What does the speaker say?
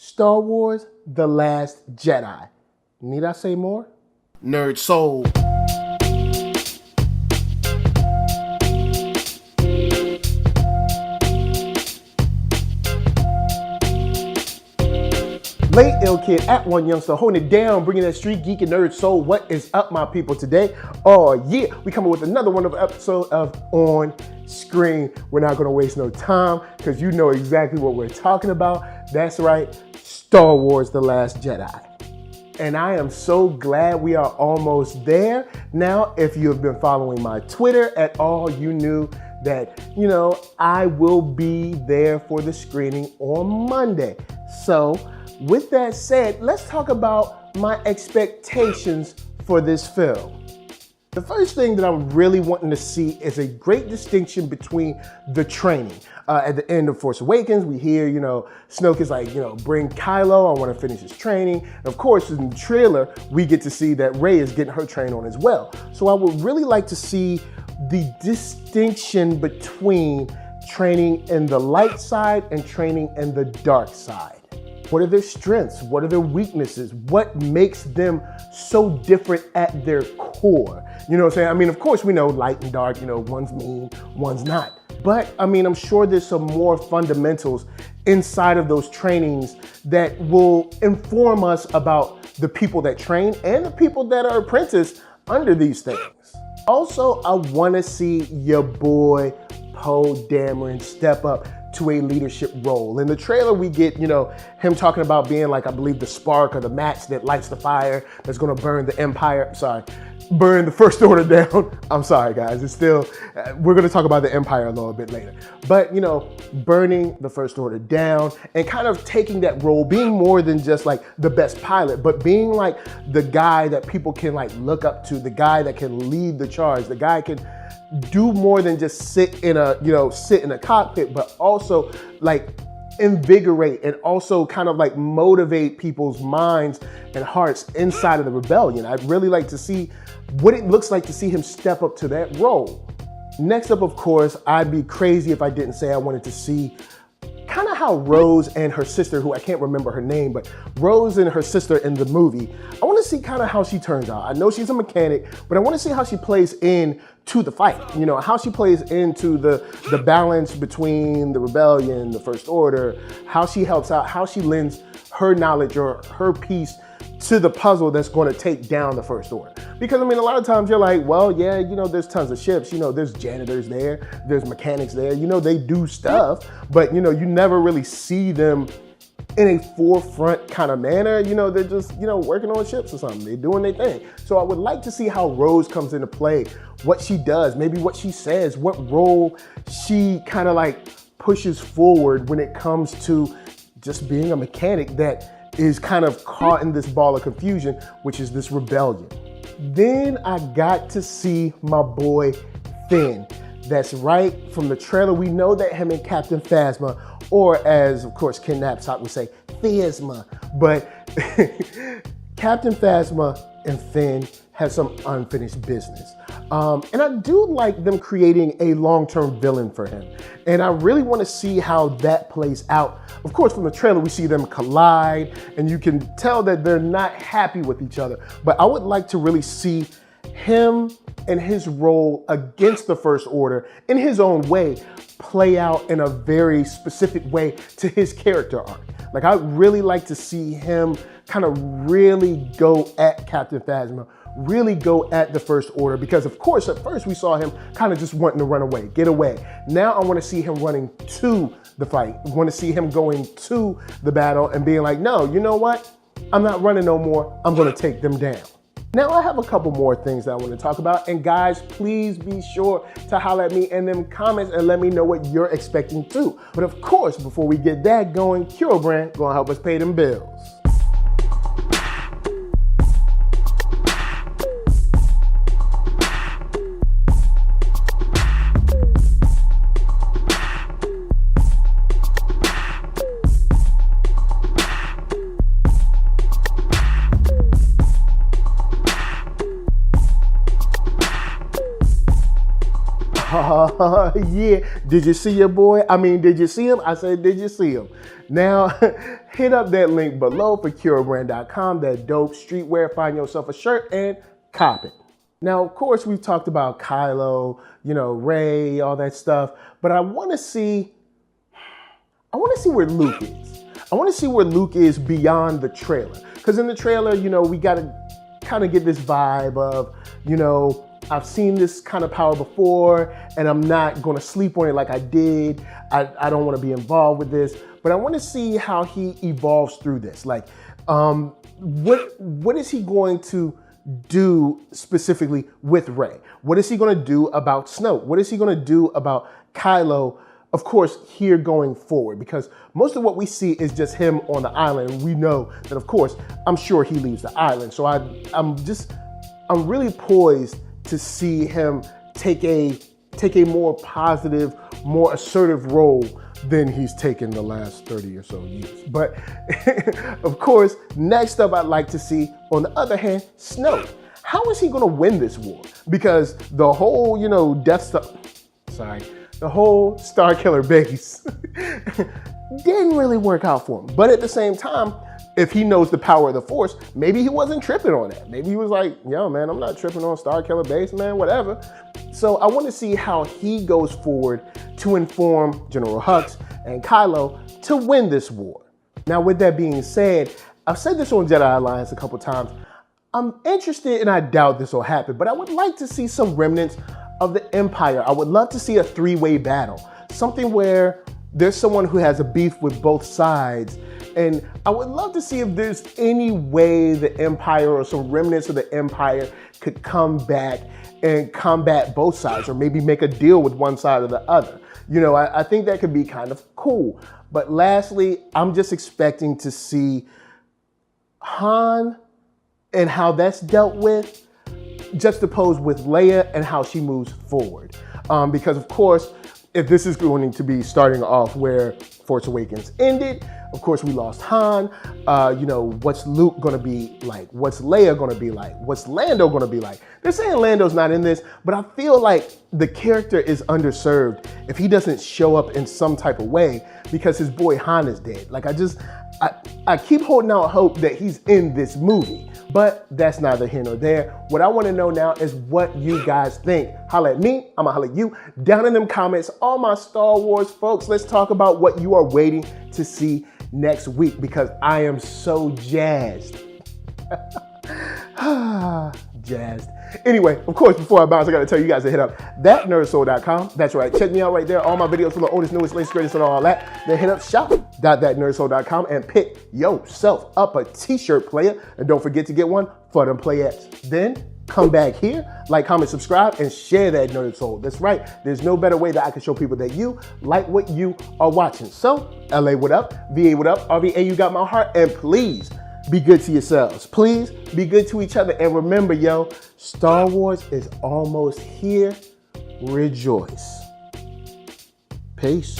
Star Wars: The Last Jedi. Need I say more? NERDSoul. Late Ill Kid at OneYoungsta, holding it down, bringing that street geek and nerd soul. What is up, my people, today? Oh yeah, we coming with another wonderful episode of On Screen. We're not gonna waste no time because you know exactly what we're talking about. That's right, Star Wars: The Last Jedi. And I am so glad we are almost there. Now, if you have been following my Twitter at all, you knew that, I will be there for the screening on Monday. So, with that said, let's talk about my expectations for this film. The first thing that I'm really wanting to see is a great distinction between the training. At the end of Force Awakens, we hear, Snoke is like, bring Kylo, I want to finish his training. And of course, in the trailer, we get to see that Rey is getting her train on as well. So I would really like to see the distinction between training in the light side and training in the dark side. What are their strengths? What are their weaknesses? What makes them so different at their core? You know what I'm saying? I mean, of course, we know light and dark, one's mean, one's not. But I mean, I'm sure there's some more fundamentals inside of those trainings that will inform us about the people that train and the people that are apprenticed under these things. Also, I want to see your boy, Dameron, step up to a leadership role. In the trailer, we get, him talking about being like, I believe, the spark or the match that lights the fire that's gonna burn burn the First Order down. I'm sorry, guys, it's still, we're gonna talk about the Empire a little bit later. But, burning the First Order down and kind of taking that role, being more than just like the best pilot, but being like the guy that people can like look up to, the guy that can lead the charge, the guy can do more than just sit in a cockpit, but also like invigorate and also kind of like motivate people's minds and hearts inside of the rebellion. I'd really like to see what it looks like to see him step up to that role. Next up, of course, I'd be crazy if I didn't say I wanted to see kind of how Rose and her sister, who I can't remember her name, but Rose and her sister in the movie, I want to see kind of how she turns out. I know she's a mechanic, but I want to see how she plays into the fight, how she plays into the balance between the rebellion, the First Order, how she helps out, how she lends her knowledge or her piece to the puzzle that's going to take down the First Order. Because I mean, a lot of times you're like, well, yeah, there's tons of ships, there's janitors there, there's mechanics there, they do stuff, but you never really see them in a forefront kind of manner. They're just, working on ships or something. They're doing their thing. So I would like to see how Rose comes into play, what she does, maybe what she says, what role she kind of like pushes forward when it comes to just being a mechanic that is kind of caught in this ball of confusion, which is this rebellion. Then I got to see my boy Finn. That's right, from the trailer, we know that him and Captain Phasma, or as of course Ken Napzok would say, Phasma, but Captain Phasma and Finn have some unfinished business. And I do like them creating a long-term villain for him. And I really want to see how that plays out. Of course, from the trailer, we see them collide and you can tell that they're not happy with each other. But I would like to really see him and his role against the First Order in his own way play out in a very specific way to his character arc. Like, I'd really like to see him kind of really go at Captain Phasma, really go at the First Order, because of course at first we saw him kind of just wanting to run away, get away. Now I want to see him running to the fight. I want to see him going to the battle and being like, no, you know what? I'm not running no more. I'm going to take them down. Now I have a couple more things that I want to talk about, and guys, please be sure to holler at me in them comments and let me know what you're expecting too. But of course, before we get that going, Cure Brand gonna help us pay them bills. Yeah, did you see your boy? I mean, did you see him? I said, did you see him? Now, hit up that link below for CuraBrand.com, that dope streetwear. Find yourself a shirt and cop it. Now, of course, we've talked about Kylo, you know, Rey, all that stuff, but I want to see where Luke is. I want to see where Luke is beyond the trailer. Because in the trailer, you know, we got to kind of get this vibe of, you know, I've seen this kind of power before and I'm not going to sleep on it like I did. I don't want to be involved with this, but I want to see how he evolves through this. Like, what is he going to do specifically with Rey? What is he going to do about Snoke? What is he going to do about Kylo? Of course, here going forward, because most of what we see is just him on the island. And we know that, of course, I'm sure he leaves the island. So I'm really poised to see him take a more positive, more assertive role than he's taken the last 30 or so years. But of course, next up, I'd like to see, on the other hand, Snoke. How is he gonna win this war? Because the whole, you know, the whole Star Killer base didn't really work out for him. But at the same time, if he knows the power of the Force, maybe he wasn't tripping on that. Maybe he was like, yo, man, I'm not tripping on Star Killer base, man, whatever. So I want to see how he goes forward to inform General Hux and Kylo to win this war. Now, with that being said, I've said this on Jedi Alliance a couple times. I'm interested, and I doubt this will happen, but I would like to see some remnants of the Empire. I would love to see a three-way battle, something where there's someone who has a beef with both sides. And I would love to see if there's any way the Empire or some remnants of the Empire could come back and combat both sides, or maybe make a deal with one side or the other. You know, I think that could be kind of cool. But lastly, I'm just expecting to see Han and how that's dealt with, juxtaposed with Leia and how she moves forward. Because of course, if this is going to be starting off where Force Awakens ended, of course we lost Han. You know, what's Luke gonna be like? What's Leia gonna be like? What's Lando gonna be like? They're saying Lando's not in this, but I feel like the character is underserved if he doesn't show up in some type of way, because his boy Han is dead. Like, I keep holding out hope that he's in this movie, but that's neither here nor there. What I want to know now is what you guys think. Holla at me, I'ma holla at you down in them comments. All my Star Wars folks, let's talk about what you are waiting to see next week, because I am so jazzed. Jazzed. Anyway, of course, before I bounce, I gotta tell you guys to hit up ThatNERDSoul.com. That's right, check me out right there. All my videos from the oldest, newest, latest, greatest, and all that. Then hit up shop.ThatNERDSoul.com and pick yourself up a t-shirt, player. And don't forget to get one for them playettes. Then come back here, like, comment, subscribe, and share that Nerd Soul. That's right, there's no better way that I can show people that you like what you are watching. So, LA, what up? VA, what up? RVA, you got my heart. And please, be good to yourselves. Please be good to each other. And remember, yo, Star Wars is almost here. Rejoice. Peace.